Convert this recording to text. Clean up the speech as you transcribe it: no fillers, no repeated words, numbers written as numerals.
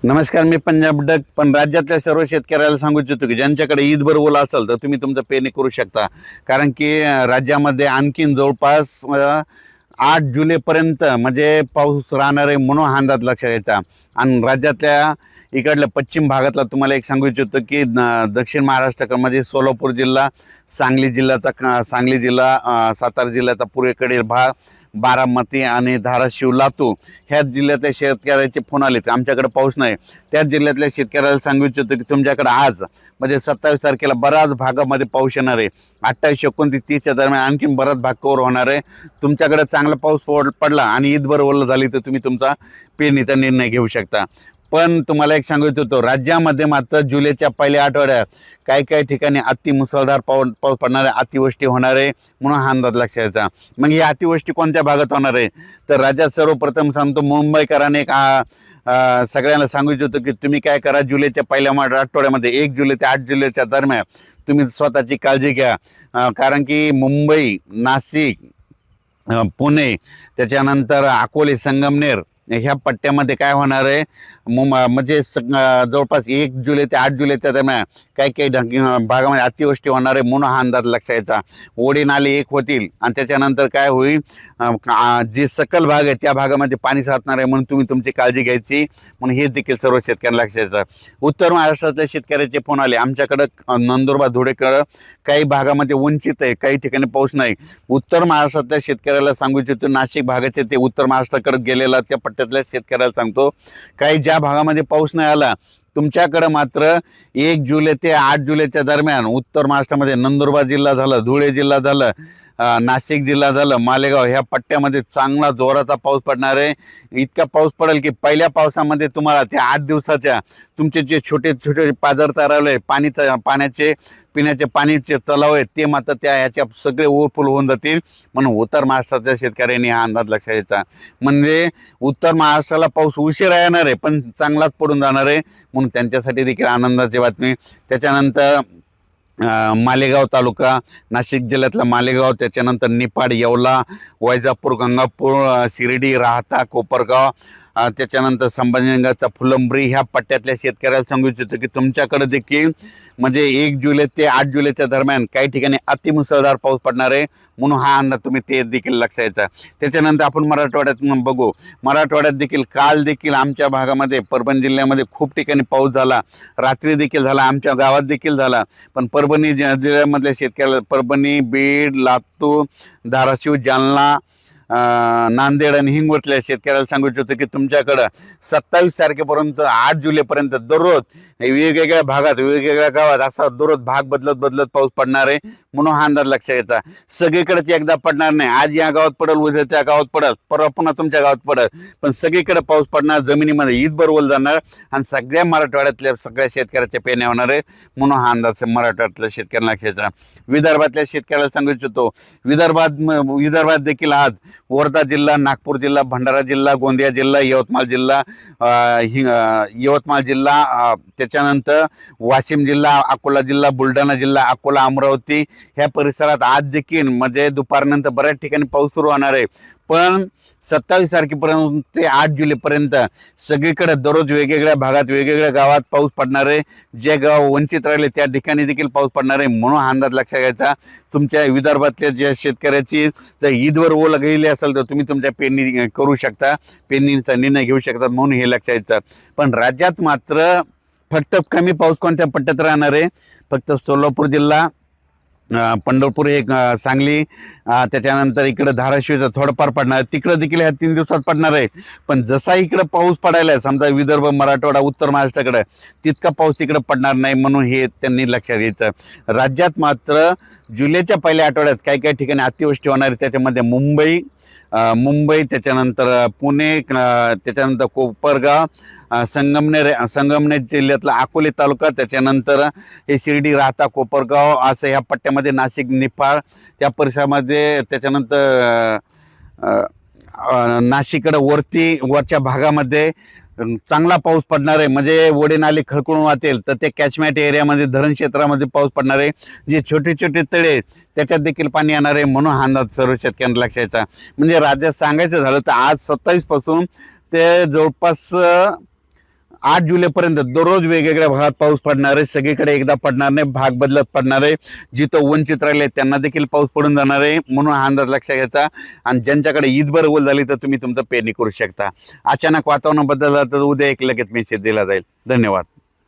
नमस्कार, मी पंजाब डक. पण राज्यातल्या सर्व शेतकऱ्याला सांगू इच्छितो की ज्यांच्याकडे ईदभर ओला असेल तर तुम्ही तुमचं पेरणी करू शकता. कारण की राज्यामध्ये आणखीन जवळपास 8 जुलैपर्यंत म्हणजे पाऊस राहणार आहे म्हणून हा अंदाज लक्षात घ्यायचा. आणि राज्यातल्या इकडल्या पश्चिम भागातला तुम्हाला एक सांगू इच्छितो की दक्षिण महाराष्ट्रामध्ये सोलापूर जिल्हा, सांगली जिल्हा, सातारा जिल्ह्याचा पूर्वेकडील भाग, बारामती आणि धाराशिव, लातूर ह्या जिल्ह्यातल्या शेतकऱ्याचे फोन आलेत आमच्याकडे पाऊस नाही. त्याच जिल्ह्यातल्या शेतकऱ्याला सांगू इच्छितो की तुमच्याकडे आज म्हणजे 27 तारखेला बऱ्याच भागामध्ये पाऊस येणार आहे. 28, 29, 30च्या दरम्यान आणखीन बराच भाग कव्हर होणार आहे. तुमच्याकडे चांगला पाऊस पडला आणि ईदभर ओलं झाली तर तुम्ही तुमचा पेरणीचा निर्णय घेऊ शकता. पण तुम्हाला एक सांगू इच्छितो, राज्यामध्ये मात्र जुलैच्या पहिल्या आठवड्यात काही ठिकाणी मुसळधार पाऊस पडणार आहे, अतिवृष्टी होणार आहे म्हणून हा अंदाज लक्षात घ्यायचा. मग ही अतिवृष्टी कोणत्या भागात होणार आहे तर राज्यात सर्वप्रथम सांगतो मुंबईकरांनी एक सगळ्यांना सांगू इच्छितो की तुम्ही काय करा, जुलैच्या पहिल्या आठवड्यामध्ये 1 जुलै ते 8 जुलैच्या दरम्यान तुम्ही स्वतःची काळजी घ्या. कारण की मुंबई, नाशिक, पुणे, त्याच्यानंतर अकोले, संगमनेर ह्या पट्ट्यामध्ये काय होणार आहे म्हणजे जवळपास 1 जुलै ते 8 जुलैच्या दरम्यान काही भागामध्ये अतिवृष्टी होणार आहे म्हणून हा अंदाज लक्षात घ्यायचा. ओढे नाले एक होतील आणि त्याच्यानंतर काय होईल, जे सकल भाग आहे त्या भागामध्ये पाणी साचणार आहे म्हणून तुम्ही तुमची काळजी घ्यायची म्हणून हे देखील सर्व शेतकऱ्यांना लक्षात घ्यायचं. उत्तर महाराष्ट्रातल्या शेतकऱ्याचे फोन आले आमच्याकडं नंदुरबार, धुळेकडं काही भागामध्ये वंचित आहे, काही ठिकाणी पाऊस नाही. उत्तर महाराष्ट्रातल्या शेतकऱ्याला सांगू इच्छितो, नाशिक भागाचे ते उत्तर महाराष्ट्राकडे गेलेला त्या पट्ट्यातल्या शेतकऱ्याला सांगतो, काही ज्या भागामध्ये पाऊस नाही आला तुमच्याकडं मात्र 1 जुलै ते 8 जुलैच्या दरम्यान उत्तर महाराष्ट्रामध्ये नंदुरबार जिल्हा झालं, धुळे जिल्हा झालं, नाशिक जिल्हा झालं, मालेगाव ह्या पट्ट्यामध्ये चांगला जोराचा पाऊस पडणार आहे. इतका पाऊस पडेल की पहिल्या पावसामध्ये तुम्हाला त्या 8 दिवसाच्या तुमचे जे छोटे छोटे पाझर तयारवले पाण्याचे पिण्याचे पाणीचे तलाव आहेत ते मात्र ह्याच्या सगळे ओव्हरफुल होऊन जातील म्हणून उत्तर महाराष्ट्राच्या शेतकऱ्यांनी हा अंदाज लक्षात घ्यायचा. म्हणजे उत्तर महाराष्ट्राला पाऊस उशिरा येणार आहे पण चांगलाच पडून जाणार आहे म्हणून त्यांच्यासाठी देखील आनंदाची बातमी. त्याच्यानंतर मालेगाव तालुका, नाशिक जिल्ह्यातला मालेगाव, त्याच्यानंतर निपाड, येवला, वैजापूर, गंगापूर, शिर्डी, राहता, कोपरगाव, त्याच्यानंतर संभाजीनगरचा फुलंब्री ह्या पट्ट्यातल्या शेतकऱ्याला सांगू इच्छितो की तुमच्याकडे देखील म्हणजे 1 जुलै ते 8 जुलैच्या दरम्यान काही ठिकाणी अतिमुसळधार पाऊस पडणार आहे म्हणून हा अंदाज तुम्ही ते देखील लक्षात घ्यायचा. त्याच्यानंतर आपण मराठवाड्यात बघू. मराठवाड्यात देखील काल देखील आमच्या भागामध्ये परभणी जिल्ह्यामध्ये खूप ठिकाणी पाऊस झाला, रात्री देखील झाला, आमच्या गावात देखील झाला. पण परभणी जिल्ह्यामधल्या शेतकऱ्याला परभणी, बीड, लातूर, धाराशिव, जालना, नांदेड आणि हिंगोलीतल्या शेतकऱ्याला सांगू इच्छितो की तुमच्याकडं 27 तारखेपर्यंत 8 जुलैपर्यंत दररोज वेगवेगळ्या भागात, वेगवेगळ्या गावात असा दररोज भाग बदलत पाऊस पडणार आहे म्हणून हा अंदाज लक्षात घ्यायचा. सगळीकडेच एकदा पडणार नाही, आज या गावात पडेल, उद्या त्या गावात पडेल, परवा पुन्हा तुमच्या गावात पडेल, पण सगळीकडे पाऊस पडणार, जमिनीमध्ये ईदभर ओल जाणार आणि सगळ्या मराठवाड्यातल्या सगळ्या शेतकऱ्याच्या पेरण्या होणार आहे म्हणून हा अंदाज मराठवाड्यातल्या शेतकऱ्यांना लक्षात घ्यायचा. विदर्भातल्या शेतकऱ्याला सांगू इच्छितो, विदर्भात देखील आज वर्धा जिल्हा, नागपूर जिल्हा, भंडारा जिल्हा, गोंदिया जिल्हा, यवतमाळ जिल्हा, त्याच्यानंतर वाशिम जिल्हा, अकोला जिल्हा, बुलढाणा जिल्हा, अकोला, अमरावती ह्या परिसरात आज देखील म्हणजे दुपारनंतर बऱ्याच ठिकाणी पाऊस सुरू होणार आहे. पण 27 तारखेपर्यंत ते 8 जुलैपर्यंत सगळीकडे दररोज वेगवेगळ्या भागात, वेगवेगळ्या गावात पाऊस पडणार आहे. जे गाव वंचित राहिले त्या ठिकाणी देखील पाऊस पडणार आहे म्हणून हा अंदाज लक्षात घ्यायचा. तुमच्या विदर्भातल्या ज्या शेतकऱ्याची जर ईदवर ओल गेली असेल तर तुम्ही तुमच्या पेरणी करू शकता, पेरणीचा निर्णय घेऊ शकता म्हणून हे लक्षात घ्यायचं. पण राज्यात मात्र फक्त कमी पाऊस कोणत्या पट्ट्यात राहणार आहे, फक्त सोलापूर जिल्हा, पंढरपूर, एक सांगली, त्याच्यानंतर इकडं धाराशिवचं थोडंफार पडणार आहे, तिकडं देखील ह्या 3 दिवसात पडणार आहे. पण जसा इकडं पाऊस पडायला आहे समजा विदर्भ, मराठवाडा, उत्तर महाराष्ट्राकडे तितका पाऊस तिकडं पडणार नाही म्हणून हे त्यांनी लक्षात घ्यायचं. राज्यात मात्र जुलैच्या पहिल्या आठवड्यात काही ठिकाणी अतिवृष्टी होणार आहे. त्याच्यामध्ये मुंबई, त्याच्यानंतर पुणे, त्याच्यानंतर कोपरगाव, संगमनेर जिल्ह्यातला अकोले तालुका, त्याच्यानंतर हे शिर्डी, राहता, कोपरगाव असं ह्या पट्ट्यामध्ये नाशिक, निफाड त्या परिसरामध्ये, त्याच्यानंतर नाशिककडे वरच्या भागामध्ये चांगला पाऊस पडणार आहे. म्हणजे ओढे नाले खळखळून वाहतील तर ते कॅचमेंट एरियामध्ये, धरण क्षेत्रामध्ये पाऊस पडणार आहे. जे छोटे छोटे तळे त्याच्यात देखील पाणी येणार आहे म्हणून हा अंदाज सर्व शेतकऱ्यांना लक्षात घ्यायचा. म्हणजे राज्यात सांगायचं झालं तर आज 27 पासून ते जवळपास 8 जुलैपर्यंत दररोज वेगवेगळ्या भागात पाऊस पडणार आहे. सगळीकडे एकदा पडणार नाही, भाग बदलत पडणार आहे. जिथं वंचित राहिले त्यांना देखील पाऊस पडून जाणार आहे, म्हणून हा अंदाज लक्षात घ्यायचा. आणि ज्यांच्याकडे ईदभर ओल झाली तर तुम्ही तुमचं पेरणी करू शकता. अचानक वातावरण बदललं तर उद्या एक लगेच मेसेज दिला जाईल. धन्यवाद.